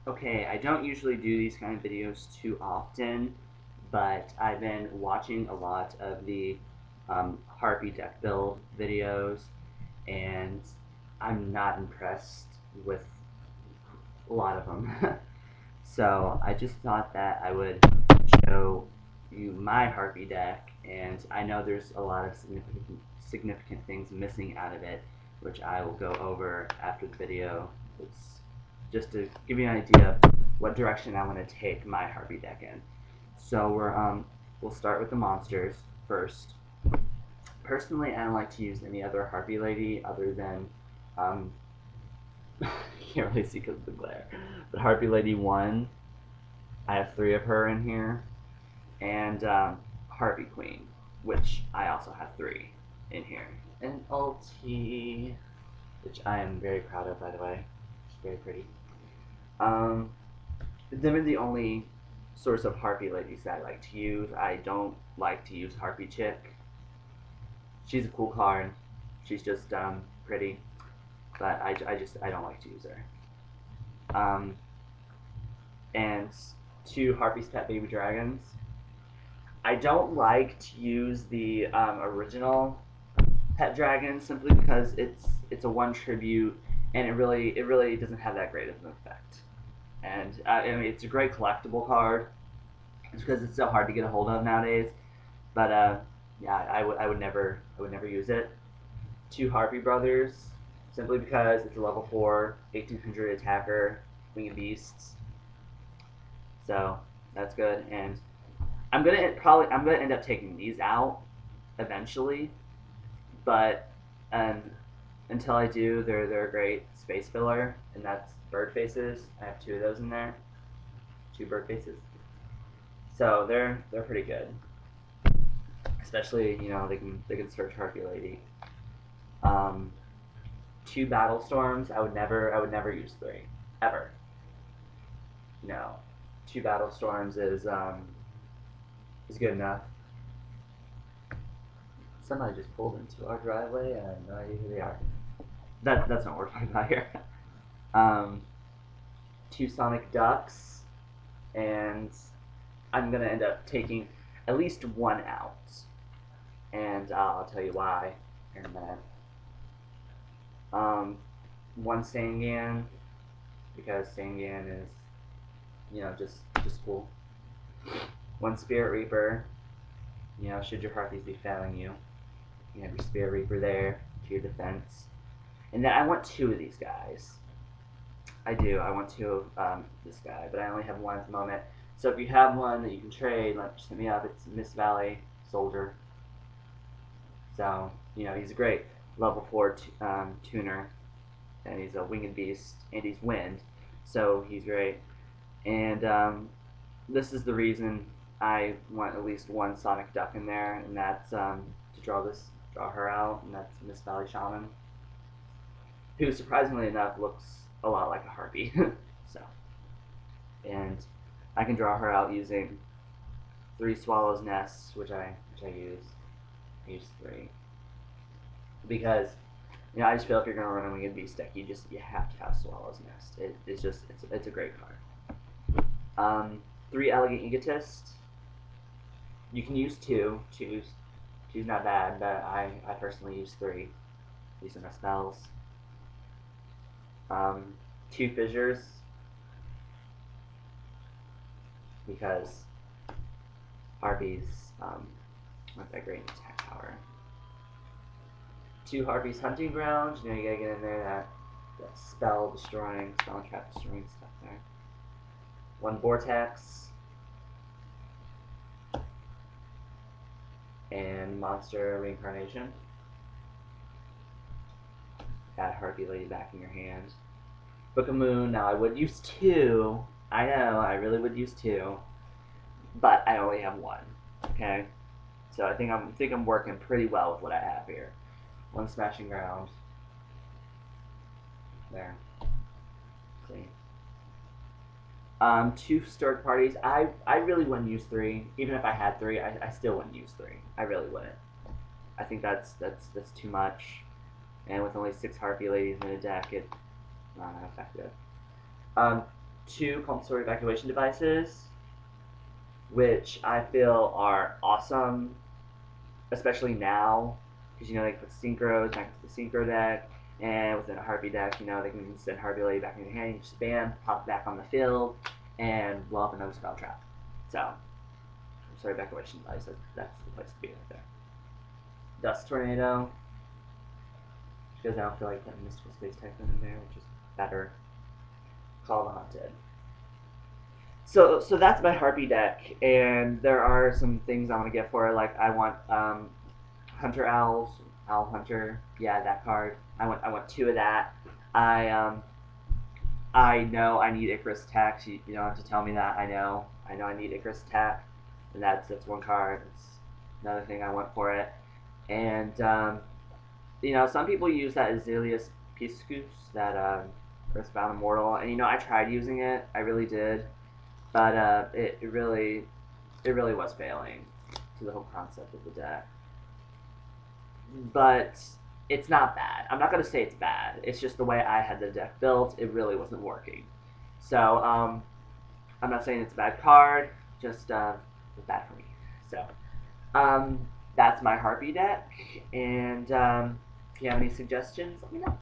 Okay, I don't usually do these kind of videos too often, but I've been watching a lot of the Harpie Deck build videos, and I'm not impressed with a lot of them. So I just thought that I would show you my Harpie Deck, and I know there's a lot of significant things missing out of it, which I will go over after the video. It's just to give you an idea of what direction I want to take my Harpie Deck in. So we'll start with the monsters first. Personally, I don't like to use any other Harpie Lady other than you can't really see because of the glare, but Harpie Lady 1. I have 3 of her in here, and Harpie Queen, which I also have 3 in here, and Ulti, which I am very proud of, by the way. She's very pretty. Them are the only source of Harpie Ladies that I like to use. I don't like to use Harpie Chick. She's a cool card. She's just pretty, but I don't like to use her. And 2 Harpie's Pet Baby Dragons. I don't like to use the original Pet Dragon simply because it's a 1 tribute, and it really doesn't have that great of an effect. And I mean, it's a great collectible card. It's because it's so hard to get a hold of nowadays. But yeah, I would never use it. 2 Harpie Brothers, simply because it's a level 4 1800 attacker, winged beasts. So that's good, and I'm gonna end up taking these out eventually, but until I do, they're a great space filler, and that's bird faces. I have 2 of those in there, 2 bird faces. So they're pretty good, especially they can search Harpie Lady. 2 battle storms. I would never use 3 ever. No, 2 battle storms is good enough. Somebody just pulled into our driveway, and I have no idea who they are. That's not what we're talking about here. Um, 2 Sonic Ducks, and I'm gonna end up taking at least 1 out, and I'll tell you why in a minute. 1 Sangan, because Sangan is just cool. 1 Spirit Reaper. Should your Harpies be failing you, you have your Spirit Reaper there to your defense. And then I want 2 of these guys. I do. I want 2 of this guy, but I only have 1 at the moment. So if you have one that you can trade, just hit me up. It's Miss Valley Soldier. So he's a great level 4 tuner, and he's a winged beast, and he's wind, so he's great. And this is the reason I want at least 1 Sonic Duck in there, and that's to draw her out, and that's Miss Valley Shaman, who surprisingly enough looks a lot like a Harpie. So, and I can draw her out using 3 Swallow's Nests, which I use. I use 3 because I just feel if you're gonna run a winged beast deck, you have to have Swallow's Nest. It's a great card. 3 Elegant Egotist. You can use 2. Two's not bad, but I personally use 3. These are my spells. 2 Fissures, because Harpies aren't that great in attack power. 2 Harpies Hunting Ground. You gotta get in there that spell and trap destroying stuff there. 1 Vortex. And Monster Reincarnation. Got Harpie Lady back in your hand. Book of Moon. Now I would use 2. I know, I really would use 2, but I only have 1. Okay, so I think I'm working pretty well with what I have here. 1 Smashing Ground. There. See. 2 Stirred Parties. I really wouldn't use 3. Even if I had 3, I still wouldn't use 3. I really wouldn't. I think that's too much. And with only 6 Harpie Ladies in a deck, it's not effective. 2 compulsory evacuation devices, which I feel are awesome, especially now, because they can put synchros back into the synchro deck, and within a Harpie deck, they can send Harpie Lady back in your hand, you just bam, pop it back on the field, and blow up another spell trap. So, sorry, evacuation device, that's the place to be right there. Dust Tornado, because I don't feel like putting Mystical Space Tycoon in there, which is better. Call the Haunted. So that's my Harpie deck, and there are some things I want to get for it. Like I want Hunter Owls, Owl Hunter. Yeah, that card. I want 2 of that. I know I need Icarus Tech. You don't have to tell me that. I know I need Icarus Tech, and that's 1 card. It's another thing I want for it. And some people use that Azaleus Piscus, that Earthbound Immortal, and I tried using it. I really did, but it really was failing to the whole concept of the deck. But it's not bad. I'm not going to say it's bad. It's just the way I had the deck built, it really wasn't working. So I'm not saying it's a bad card, just it's bad for me. So that's my Harpie deck, and if you have any suggestions, let me know.